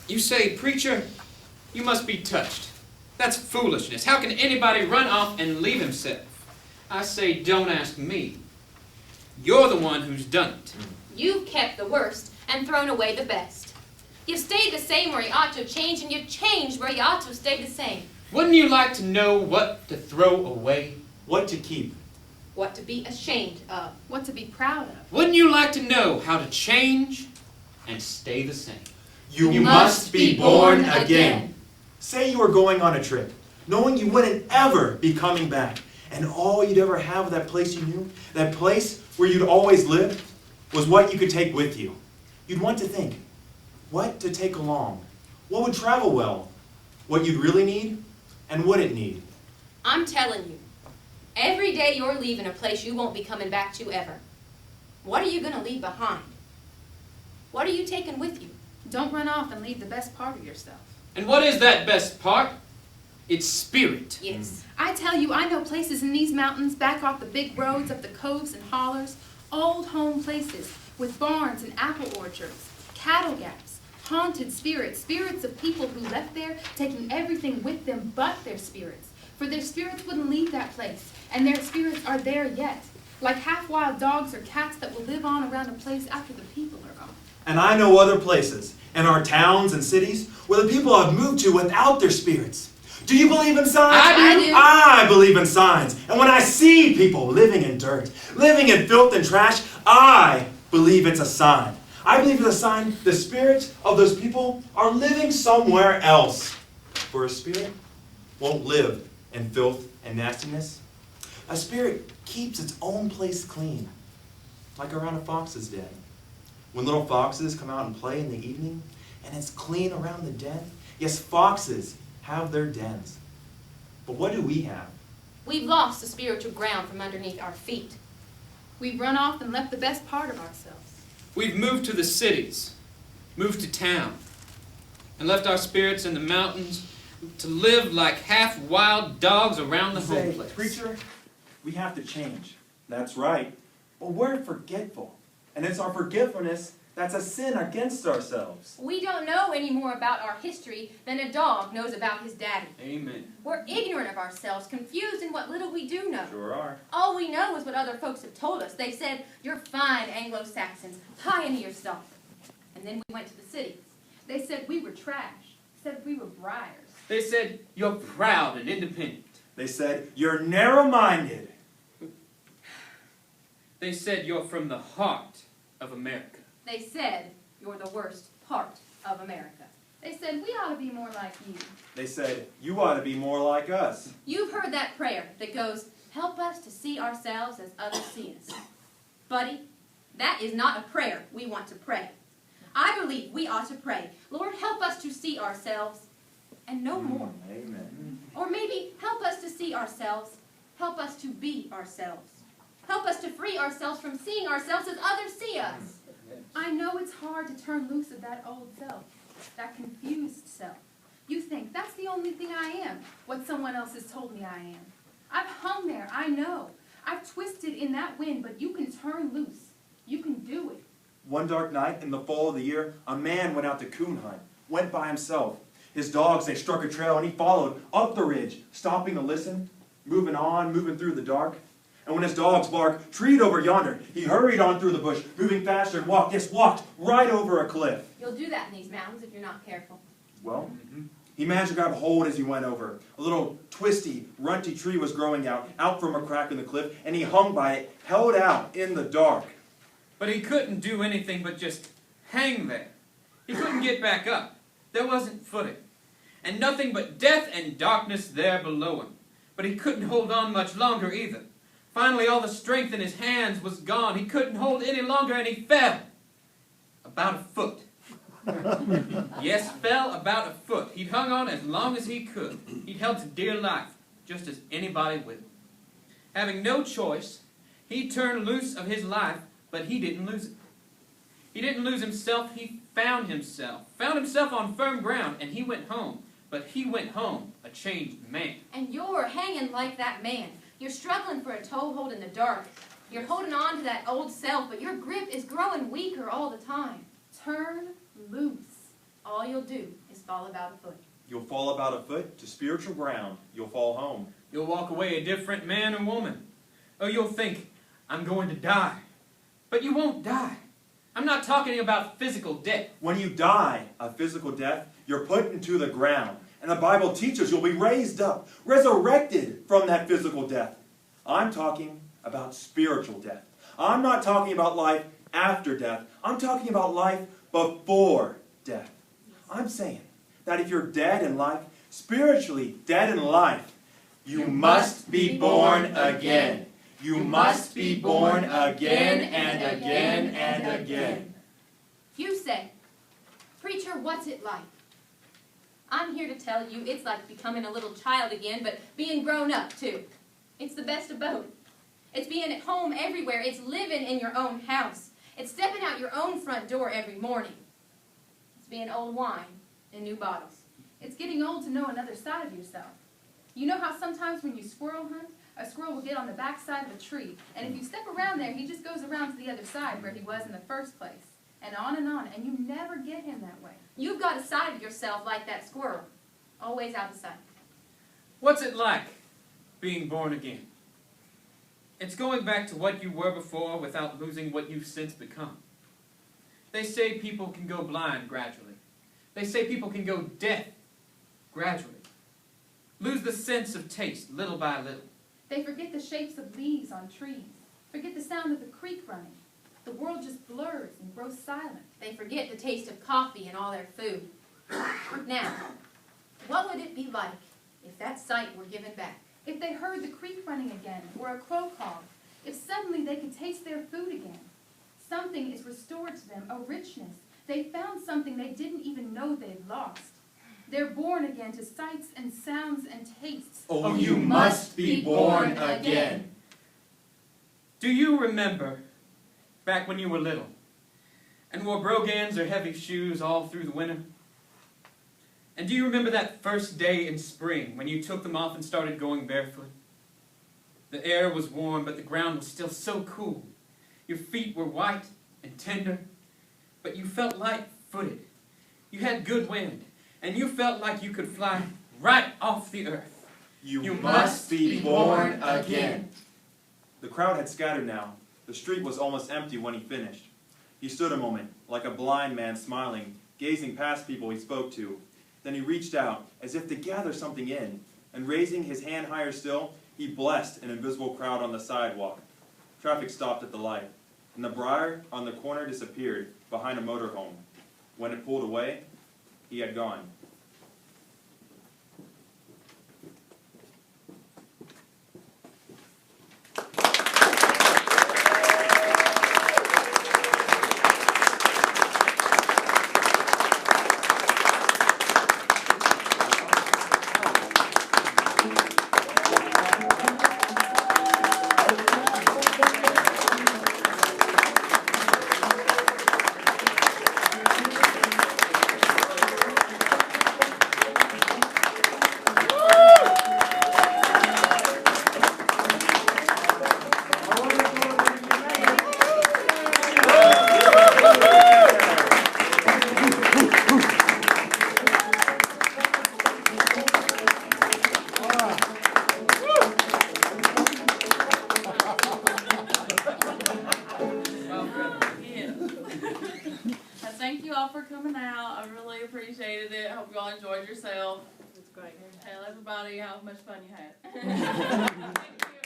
You say, preacher, you must be touched. That's foolishness. How can anybody run off and leave himself? I say, don't ask me. You're the one who's done it. You've kept the worst and thrown away the best. You've stayed the same where you ought to have changed, and you've changed where you ought to have stayed the same. Wouldn't you like to know what to throw away? What to keep? What to be ashamed of. What to be proud of. Wouldn't you like to know how to change and stay the same? You must be born again. Say you were going on a trip, knowing you wouldn't ever be coming back, and all you'd ever have of that place you knew, that place where you'd always lived, was what you could take with you. You'd want to think, what to take along, what would travel well, what you'd really need, and wouldn't need. I'm telling you, every day you're leaving a place you won't be coming back to ever. What are you going to leave behind? What are you taking with you? Don't run off and leave the best part of yourself. And what is that best part? It's spirit. Yes. I tell you, I know places in these mountains, back off the big roads, up the coves and hollers, old home places with barns and apple orchards, cattle gaps, haunted spirits, spirits of people who left there, taking everything with them but their spirits. For their spirits wouldn't leave that place, and their spirits are there yet, like half-wild dogs or cats that will live on around a place after the people are gone. And I know other places, in our towns and cities, where the people have moved to without their spirits. Do you believe in signs? I do. I believe in signs. And when I see people living in dirt, living in filth and trash, I believe it's a sign. I believe it's a sign the spirits of those people are living somewhere else. For a spirit won't live in filth and nastiness. A spirit keeps its own place clean, like around a fox's den. When little foxes come out and play in the evening, and it's clean around the den, yes, foxes have their dens. But what do we have? We've lost the spiritual ground from underneath our feet. We've run off and left the best part of ourselves. We've moved to the cities, moved to town, and left our spirits in the mountains to live like half-wild dogs around the home place. Preacher, we have to change. That's right. But we're forgetful. And it's our forgetfulness that's a sin against ourselves. We don't know any more about our history than a dog knows about his daddy. Amen. We're ignorant of ourselves, confused in what little we do know. Sure are. All we know is what other folks have told us. They said, you're fine Anglo-Saxons, pioneer stuff. And then we went to the cities. They said we were trash, said we were briars. They said, you're proud and independent. They said, you're narrow-minded. They said, you're from the heart of America. They said, you're the worst part of America. They said we ought to be more like you. They said, you ought to be more like us. You've heard that prayer that goes, help us to see ourselves as others see us. Buddy, that is not a prayer we want to pray. I believe we ought to pray, Lord, help us to see ourselves and no more. Amen. Or maybe help us to see ourselves, help us to be ourselves. Help us to free ourselves from seeing ourselves as others see us. I know it's hard to turn loose of that old self, that confused self. You think that's the only thing I am, what someone else has told me I am. I've hung there, I know. I've twisted in that wind, but you can turn loose. You can do it. One dark night in the fall of the year, a man went out to coon hunt, went by himself. His dogs, they struck a trail, and he followed up the ridge, stopping to listen, moving on, moving through the dark. And when his dogs barked, treed over yonder, he hurried on through the bush, moving faster and walked right over a cliff. You'll do that in these mountains if you're not careful. Well, he managed to grab hold as he went over. A little twisty, runty tree was growing out from a crack in the cliff, and he hung by it, held out in the dark. But he couldn't do anything but just hang there. He couldn't get back up. There wasn't footing. And nothing but death and darkness there below him. But he couldn't hold on much longer either. Finally, all the strength in his hands was gone. He couldn't hold any longer, and he fell. About a foot. Yes, fell about a foot. He'd hung on as long as he could. He'd held to dear life, just as anybody will. Having no choice, he turned loose of his life, but he didn't lose it. He didn't lose himself, he found himself. Found himself on firm ground, and he went home. But he went home a changed man. And you're hanging like that man. You're struggling for a toehold in the dark. You're holding on to that old self, but your grip is growing weaker all the time. Turn loose. all you'll do is fall about a foot. You'll fall about a foot to spiritual ground. You'll fall home. You'll walk away a different man or woman. Or you'll think, I'm going to die. But you won't die. I'm not talking about physical death. When you die a physical death, you're put into the ground. And the Bible teaches you'll be raised up, resurrected from that physical death. I'm talking about spiritual death. I'm not talking about life after death. I'm talking about life before death. I'm saying that if you're dead in life, spiritually dead in life, you must be born again. You must be born again and again and again. You say, preacher, what's it like? I'm here to tell you it's like becoming a little child again, but being grown up too. It's the best of both. It's being at home everywhere. It's living in your own house. It's stepping out your own front door every morning. It's being old wine in new bottles. It's getting old to know another side of yourself. You know how sometimes when you squirrel hunt, a squirrel will get on the back side of a tree, and if you step around there, he just goes around to the other side where he was in the first place. And on, and you never get him that way. You've got a side of yourself like that squirrel, always out of sight. What's it like, being born again? It's going back to what you were before without losing what you've since become. They say people can go blind gradually. They say people can go deaf gradually. Lose the sense of taste little by little. They forget the shapes of leaves on trees, forget the sound of the creek running. The world just blurs and grows silent. They forget the taste of coffee in all their food. Now, what would it be like if that sight were given back? If they heard the creek running again, or a crow call, if suddenly they could taste their food again, something is restored to them, a richness. They found something they didn't even know they'd lost. They're born again to sights and sounds and tastes. Oh, you must be born again. Do you remember back when you were little and wore brogans or heavy shoes all through the winter? And do you remember that first day in spring when you took them off and started going barefoot? The air was warm, but the ground was still so cool. Your feet were white and tender, but you felt light-footed. You had good wind, and you felt like you could fly right off the earth. You must be born again. The crowd had scattered now. The street was almost empty when he finished. He stood a moment, like a blind man smiling, gazing past people he spoke to. Then he reached out, as if to gather something in, and raising his hand higher still, he blessed an invisible crowd on the sidewalk. Traffic stopped at the light, and the Brier on the corner disappeared behind a motorhome. When it pulled away, he had gone. Thank you all for coming out. I really appreciated it. I hope you all enjoyed yourself. It's great. Tell everybody how much fun you had. Thank you.